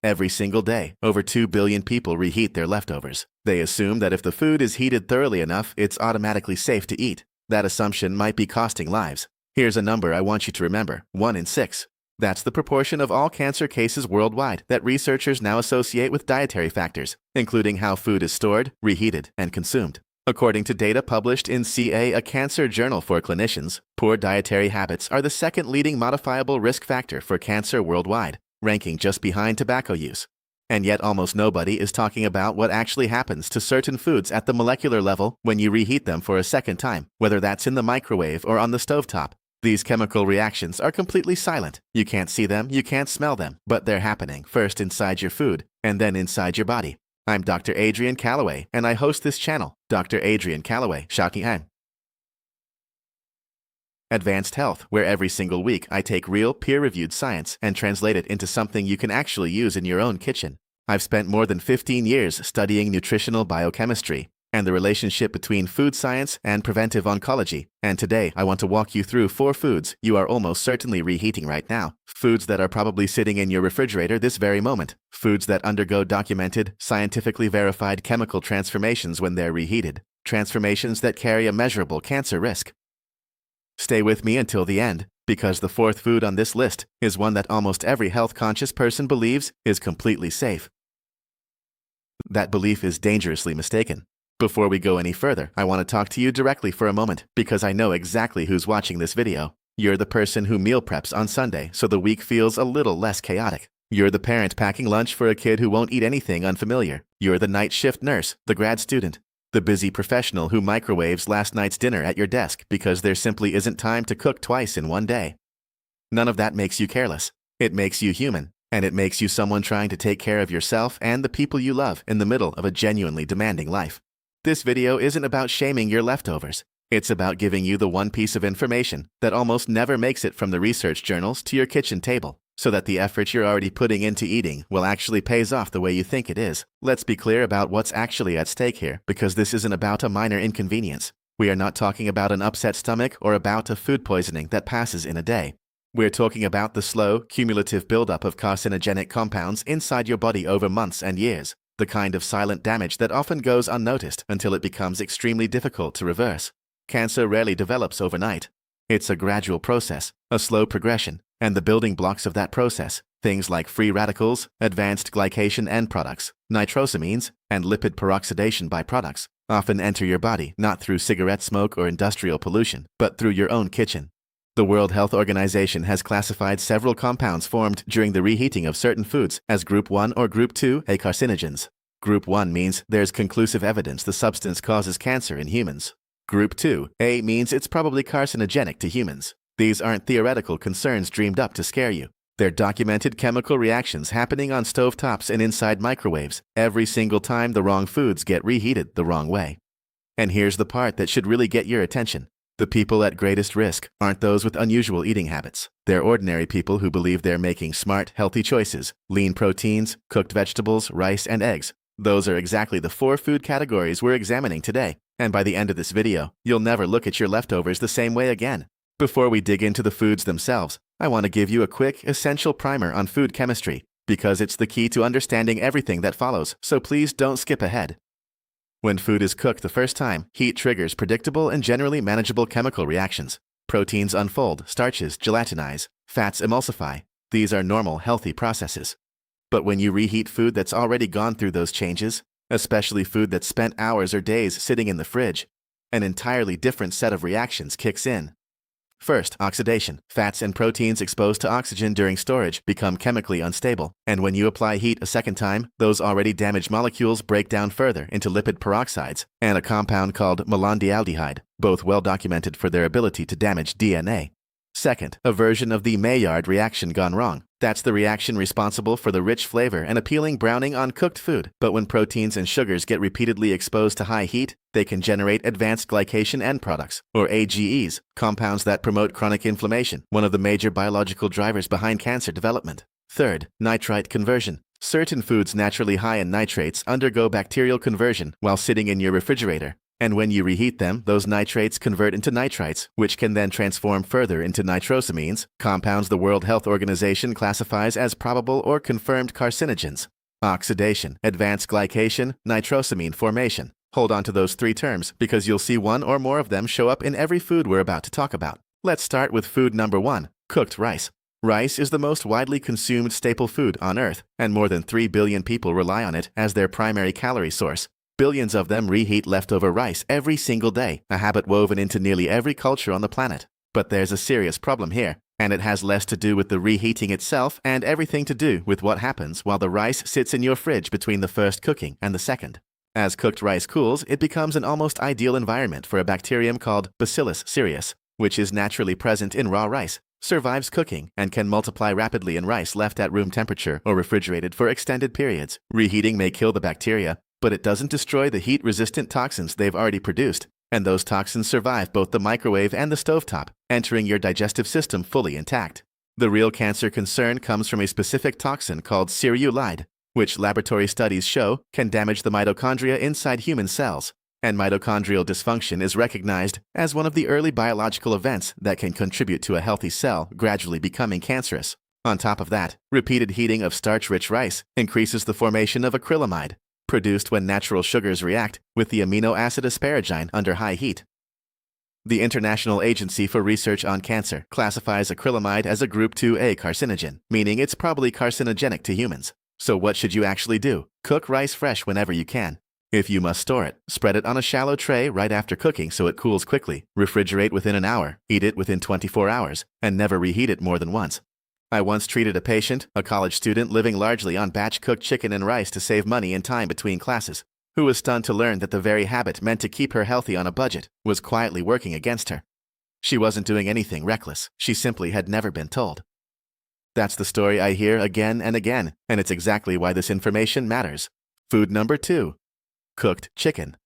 Every single day, over 2 billion people reheat their leftovers. They assume that if the food is heated thoroughly enough, it's automatically safe to eat. That assumption might be costing lives. Here's a number I want you to remember: 1 in 6. That's the proportion of all cancer cases worldwide that researchers now associate with dietary factors, including how food is stored, reheated, and consumed. According to data published in CA, a cancer journal for clinicians, poor dietary habits are the second leading modifiable risk factor for cancer worldwide, ranking just behind tobacco use. And yet almost nobody is talking about what actually happens to certain foods at the molecular level when you reheat them for a second time, whether that's in the microwave or on the stovetop. These chemical reactions are completely silent. You can't see them, you can't smell them, but they're happening first inside your food and then inside your body. I'm Dr. Adrian Calloway, and I host this channel, Dr. Adrian Calloway, Shocking Advanced Health, where every single week I take real, peer-reviewed science and translate it into something you can actually use in your own kitchen. I've spent more than 15 years studying nutritional biochemistry and the relationship between food science and preventive oncology, and today I want to walk you through 4 foods you are almost certainly reheating right now. Foods that are probably sitting in your refrigerator this very moment. Foods that undergo documented, scientifically verified chemical transformations when they're reheated. Transformations that carry a measurable cancer risk. Stay with me until the end, because the 4th food on this list is one that almost every health-conscious person believes is completely safe. That belief is dangerously mistaken. Before we go any further, I want to talk to you directly for a moment, because I know exactly who's watching this video. You're the person who meal preps on Sunday so the week feels a little less chaotic. You're the parent packing lunch for a kid who won't eat anything unfamiliar. You're the night shift nurse, the grad student, the busy professional who microwaves last night's dinner at your desk because there simply isn't time to cook twice in one day. None of that makes you careless. It makes you human, and it makes you someone trying to take care of yourself and the people you love in the middle of a genuinely demanding life. This video isn't about shaming your leftovers. It's about giving you the one piece of information that almost never makes it from the research journals to your kitchen table, so that the effort you're already putting into eating will actually pays off the way you think it is. Let's be clear about what's actually at stake here, because this isn't about a minor inconvenience. We are not talking about an upset stomach or about a food poisoning that passes in a day. We're talking about the slow, cumulative buildup of carcinogenic compounds inside your body over months and years. The kind of silent damage that often goes unnoticed until it becomes extremely difficult to reverse. Cancer rarely develops overnight. It's a gradual process, a slow progression, and the building blocks of that process, things like free radicals, advanced glycation end products, nitrosamines, and lipid peroxidation byproducts, often enter your body not through cigarette smoke or industrial pollution, but through your own kitchen. The World Health Organization has classified several compounds formed during the reheating of certain foods as Group 1 or Group 2 A carcinogens. Group 1 means there's conclusive evidence the substance causes cancer in humans. Group 2 A means it's probably carcinogenic to humans. These aren't theoretical concerns dreamed up to scare you. They're documented chemical reactions happening on stovetops and inside microwaves every single time the wrong foods get reheated the wrong way. And here's the part that should really get your attention. The people at greatest risk aren't those with unusual eating habits. They're ordinary people who believe they're making smart, healthy choices: lean proteins, cooked vegetables, rice, and eggs. Those are exactly the 4 food categories we're examining today. And by the end of this video, you'll never look at your leftovers the same way again. Before we dig into the foods themselves, I want to give you a quick, essential primer on food chemistry, because it's the key to understanding everything that follows, so please don't skip ahead. When food is cooked the first time, heat triggers predictable and generally manageable chemical reactions. Proteins unfold, starches gelatinize, fats emulsify. These are normal, healthy processes. But when you reheat food that's already gone through those changes, especially food that's spent hours or days sitting in the fridge, an entirely different set of reactions kicks in. First, oxidation. Fats and proteins exposed to oxygen during storage become chemically unstable, and when you apply heat a second time, those already damaged molecules break down further into lipid peroxides and a compound called malondialdehyde, both well documented for their ability to damage DNA. Second, a version of the Maillard reaction gone wrong. That's the reaction responsible for the rich flavor and appealing browning on cooked food. But when proteins and sugars get repeatedly exposed to high heat, they can generate advanced glycation end products, or AGEs, compounds that promote chronic inflammation, one of the major biological drivers behind cancer development. Third, nitrite conversion. Certain foods naturally high in nitrates undergo bacterial conversion while sitting in your refrigerator. And when you reheat them, those nitrates convert into nitrites, which can then transform further into nitrosamines, compounds the World Health Organization classifies as probable or confirmed carcinogens. Oxidation, advanced glycation, nitrosamine formation. Hold on to those three terms because you'll see one or more of them show up in every food we're about to talk about. Let's start with food number 1, cooked rice. Rice is the most widely consumed staple food on Earth, and more than 3 billion people rely on it as their primary calorie source. Billions of them reheat leftover rice every single day, a habit woven into nearly every culture on the planet. But there's a serious problem here, and it has less to do with the reheating itself and everything to do with what happens while the rice sits in your fridge between the first cooking and the second. As cooked rice cools, it becomes an almost ideal environment for a bacterium called Bacillus cereus, which is naturally present in raw rice, survives cooking, and can multiply rapidly in rice left at room temperature or refrigerated for extended periods. Reheating may kill the bacteria, but it doesn't destroy the heat-resistant toxins they've already produced, and those toxins survive both the microwave and the stovetop, entering your digestive system fully intact. The real cancer concern comes from a specific toxin called cereulide, which laboratory studies show can damage the mitochondria inside human cells, and mitochondrial dysfunction is recognized as one of the early biological events that can contribute to a healthy cell gradually becoming cancerous. On top of that, repeated heating of starch-rich rice increases the formation of acrylamide, produced when natural sugars react with the amino acid asparagine under high heat. The International Agency for Research on Cancer classifies acrylamide as a Group 2A carcinogen, meaning it's probably carcinogenic to humans. So what should you actually do? Cook rice fresh whenever you can. If you must store it, spread it on a shallow tray right after cooking so it cools quickly, refrigerate within an hour, eat it within 24 hours, and never reheat it more than once. I once treated a patient, a college student living largely on batch-cooked chicken and rice to save money and time between classes, who was stunned to learn that the very habit meant to keep her healthy on a budget was quietly working against her. She wasn't doing anything reckless, she simply had never been told. That's the story I hear again and again, and it's exactly why this information matters. Food number 2, cooked chicken.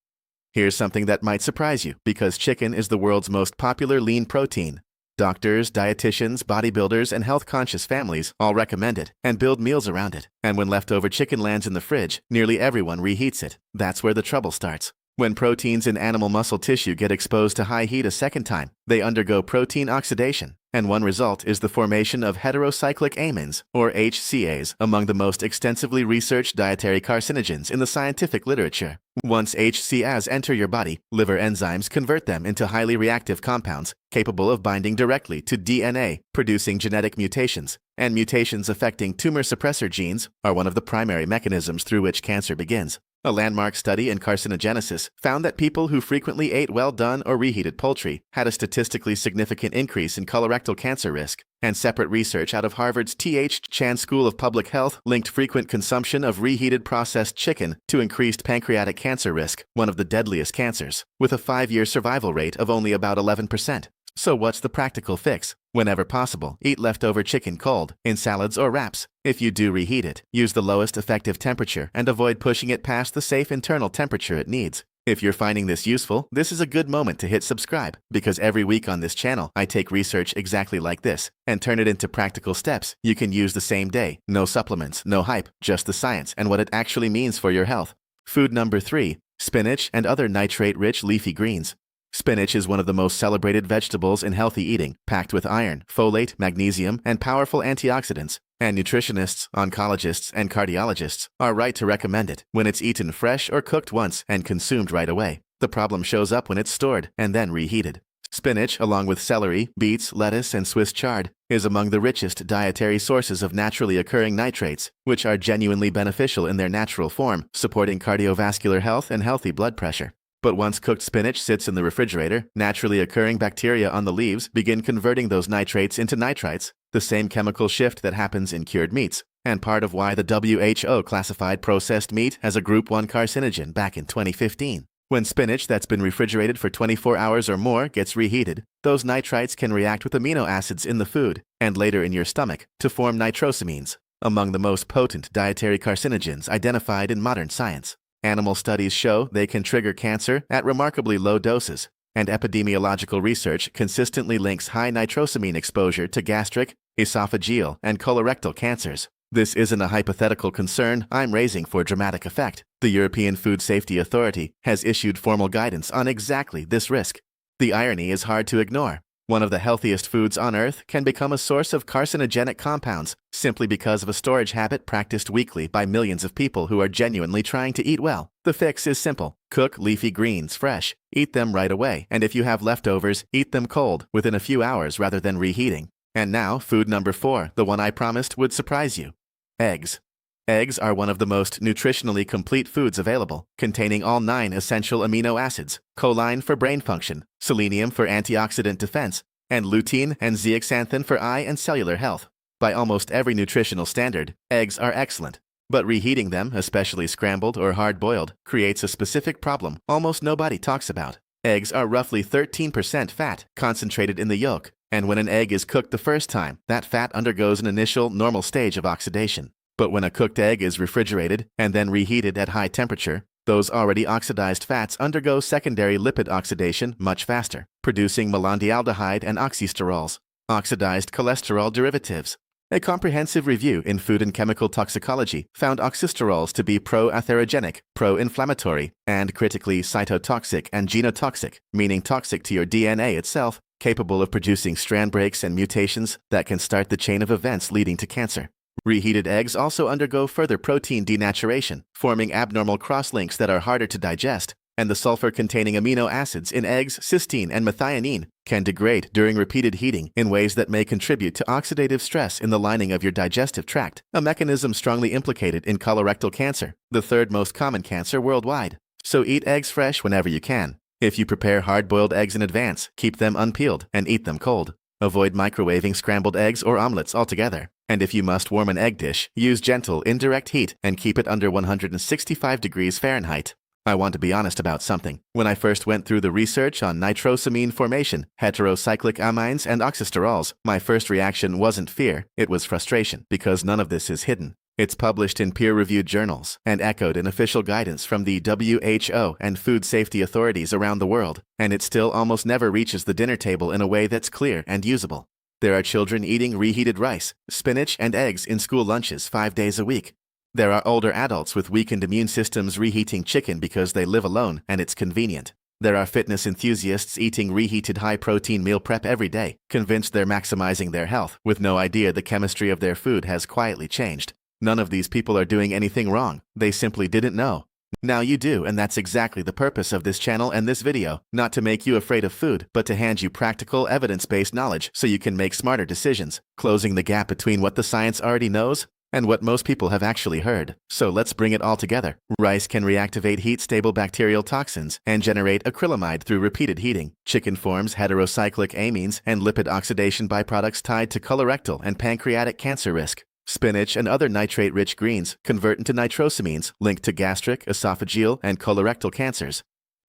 Here's something that might surprise you, because chicken is the world's most popular lean protein. Doctors, dietitians, bodybuilders, and health-conscious families all recommend it and build meals around it. And when leftover chicken lands in the fridge, nearly everyone reheats it. That's where the trouble starts. When proteins in animal muscle tissue get exposed to high heat a second time, they undergo protein oxidation, and one result is the formation of heterocyclic amines, or HCAs, among the most extensively researched dietary carcinogens in the scientific literature. Once HCAs enter your body, liver enzymes convert them into highly reactive compounds capable of binding directly to DNA, producing genetic mutations, and mutations affecting tumor suppressor genes are one of the primary mechanisms through which cancer begins. A landmark study in carcinogenesis found that people who frequently ate well-done or reheated poultry had a statistically significant increase in colorectal cancer risk, and separate research out of Harvard's T.H. Chan School of Public Health linked frequent consumption of reheated processed chicken to increased pancreatic cancer risk, one of the deadliest cancers, with a 5-year survival rate of only about 11%. So what's the practical fix? Whenever possible, eat leftover chicken cold, in salads or wraps. If you do reheat it, use the lowest effective temperature and avoid pushing it past the safe internal temperature it needs. If you're finding this useful, this is a good moment to hit subscribe, because every week on this channel, I take research exactly like this and turn it into practical steps you can use the same day. No supplements, no hype, just the science and what it actually means for your health. Food number 3, spinach and other nitrate-rich leafy greens. Spinach is one of the most celebrated vegetables in healthy eating, packed with iron, folate, magnesium, and powerful antioxidants. And nutritionists, oncologists, and cardiologists are right to recommend it when it's eaten fresh or cooked once and consumed right away. The problem shows up when it's stored and then reheated. Spinach, along with celery, beets, lettuce, and Swiss chard, is among the richest dietary sources of naturally occurring nitrates, which are genuinely beneficial in their natural form, supporting cardiovascular health and healthy blood pressure. But once cooked spinach sits in the refrigerator, naturally occurring bacteria on the leaves begin converting those nitrates into nitrites, the same chemical shift that happens in cured meats, and part of why the WHO classified processed meat as a Group 1 carcinogen back in 2015. When spinach that's been refrigerated for 24 hours or more gets reheated, those nitrites can react with amino acids in the food, and later in your stomach, to form nitrosamines, among the most potent dietary carcinogens identified in modern science. Animal studies show they can trigger cancer at remarkably low doses, and epidemiological research consistently links high nitrosamine exposure to gastric, esophageal, and colorectal cancers. This isn't a hypothetical concern I'm raising for dramatic effect. The European Food Safety Authority has issued formal guidance on exactly this risk. The irony is hard to ignore. One of the healthiest foods on Earth can become a source of carcinogenic compounds simply because of a storage habit practiced weekly by millions of people who are genuinely trying to eat well. The fix is simple. Cook leafy greens fresh. Eat them right away, and if you have leftovers, eat them cold within a few hours rather than reheating. And now, food number 4, the one I promised would surprise you. Eggs. Eggs are one of the most nutritionally complete foods available, containing all 9 essential amino acids, choline for brain function, selenium for antioxidant defense, and lutein and zeaxanthin for eye and cellular health. By almost every nutritional standard, eggs are excellent. But reheating them, especially scrambled or hard-boiled, creates a specific problem almost nobody talks about. Eggs are roughly 13% fat, concentrated in the yolk, and when an egg is cooked the first time, that fat undergoes an initial normal stage of oxidation. But when a cooked egg is refrigerated and then reheated at high temperature, those already oxidized fats undergo secondary lipid oxidation much faster, producing malondialdehyde and oxysterols, oxidized cholesterol derivatives. A comprehensive review in Food and Chemical Toxicology found oxysterols to be pro-atherogenic, pro-inflammatory, and critically cytotoxic and genotoxic, meaning toxic to your DNA itself, capable of producing strand breaks and mutations that can start the chain of events leading to cancer. Reheated eggs also undergo further protein denaturation, forming abnormal crosslinks that are harder to digest, and the sulfur-containing amino acids in eggs, cysteine and methionine, can degrade during repeated heating in ways that may contribute to oxidative stress in the lining of your digestive tract, a mechanism strongly implicated in colorectal cancer, the 3rd most common cancer worldwide. So eat eggs fresh whenever you can. If you prepare hard-boiled eggs in advance, keep them unpeeled and eat them cold. Avoid microwaving scrambled eggs or omelets altogether. And if you must warm an egg dish, use gentle, indirect heat and keep it under 165 degrees Fahrenheit. I want to be honest about something. When I first went through the research on nitrosamine formation, heterocyclic amines, and oxysterols, my first reaction wasn't fear, it was frustration, because none of this is hidden. It's published in peer-reviewed journals and echoed in official guidance from the WHO and food safety authorities around the world, and it still almost never reaches the dinner table in a way that's clear and usable. There are children eating reheated rice, spinach, and eggs in school lunches 5 days a week. There are older adults with weakened immune systems reheating chicken because they live alone and it's convenient. There are fitness enthusiasts eating reheated high-protein meal prep every day, convinced they're maximizing their health, with no idea the chemistry of their food has quietly changed. None of these people are doing anything wrong. They simply didn't know. Now you do, and that's exactly the purpose of this channel and this video, not to make you afraid of food, but to hand you practical, evidence-based knowledge so you can make smarter decisions, closing the gap between what the science already knows and what most people have actually heard. So let's bring it all together. Rice can reactivate heat-stable bacterial toxins and generate acrylamide through repeated heating. Chicken forms heterocyclic amines and lipid oxidation byproducts tied to colorectal and pancreatic cancer risk. Spinach and other nitrate-rich greens convert into nitrosamines linked to gastric, esophageal, and colorectal cancers.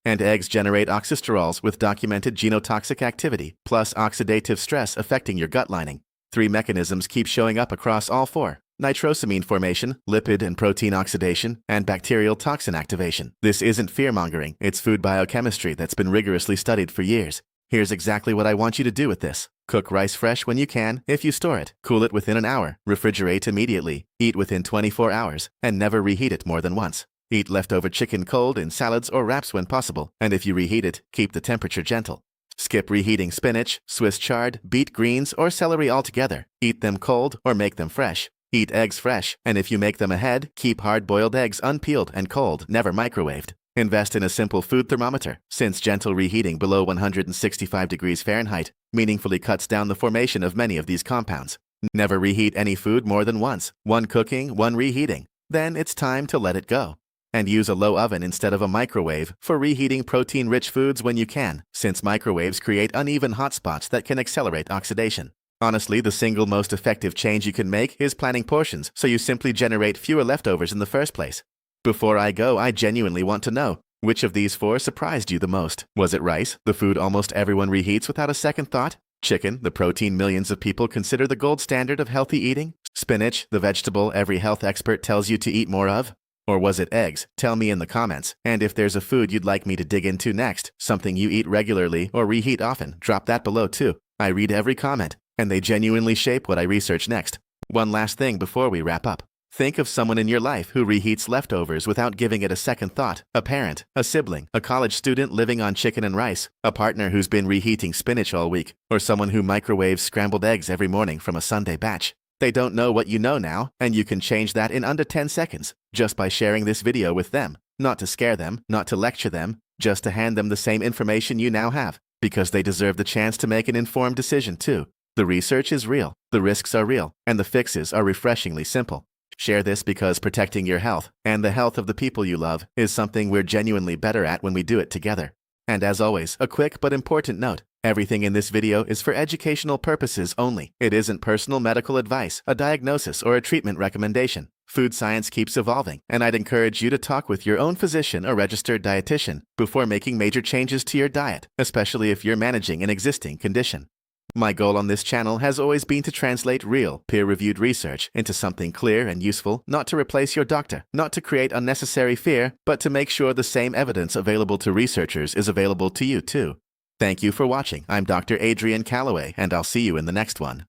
And eggs generate oxysterols with documented genotoxic activity, plus oxidative stress affecting your gut lining. 3 mechanisms keep showing up across all 4. Nitrosamine formation, lipid and protein oxidation, and bacterial toxin activation. This isn't fear-mongering, it's food biochemistry that's been rigorously studied for years. Here's exactly what I want you to do with this. Cook rice fresh when you can, if you store it. Cool it within an hour. Refrigerate immediately. Eat within 24 hours. And never reheat it more than once. Eat leftover chicken cold in salads or wraps when possible. And if you reheat it, keep the temperature gentle. Skip reheating spinach, Swiss chard, beet greens, or celery altogether. Eat them cold or make them fresh. Eat eggs fresh, and if you make them ahead, keep hard-boiled eggs unpeeled and cold, never microwaved. Invest in a simple food thermometer, since gentle reheating below 165 degrees Fahrenheit meaningfully cuts down the formation of many of these compounds. Never reheat any food more than once, one cooking, one reheating. Then it's time to let it go. And use a low oven instead of a microwave for reheating protein-rich foods when you can, since microwaves create uneven hotspots that can accelerate oxidation. Honestly, the single most effective change you can make is planning portions so you simply generate fewer leftovers in the first place. Before I go, I genuinely want to know, which of these 4 surprised you the most? Was it rice, the food almost everyone reheats without a second thought? Chicken, the protein millions of people consider the gold standard of healthy eating? Spinach, the vegetable every health expert tells you to eat more of? Or was it eggs? Tell me in the comments. And if there's a food you'd like me to dig into next, something you eat regularly or reheat often, drop that below too. I read every comment, and they genuinely shape what I research next. One last thing before we wrap up. Think of someone in your life who reheats leftovers without giving it a second thought. A parent, a sibling, a college student living on chicken and rice, a partner who's been reheating spinach all week, or someone who microwaves scrambled eggs every morning from a Sunday batch. They don't know what you know now, and you can change that in under 10 seconds just by sharing this video with them. Not to scare them, not to lecture them, just to hand them the same information you now have, because they deserve the chance to make an informed decision too. The research is real, the risks are real, and the fixes are refreshingly simple. Share this because protecting your health and the health of the people you love is something we're genuinely better at when we do it together. And as always, a quick but important note. Everything in this video is for educational purposes only. It isn't personal medical advice, a diagnosis, or a treatment recommendation. Food science keeps evolving, and I'd encourage you to talk with your own physician or registered dietitian before making major changes to your diet, especially if you're managing an existing condition. My goal on this channel has always been to translate real, peer-reviewed research into something clear and useful, not to replace your doctor, not to create unnecessary fear, but to make sure the same evidence available to researchers is available to you too. Thank you for watching. I'm Dr. Adrian Calloway, and I'll see you in the next one.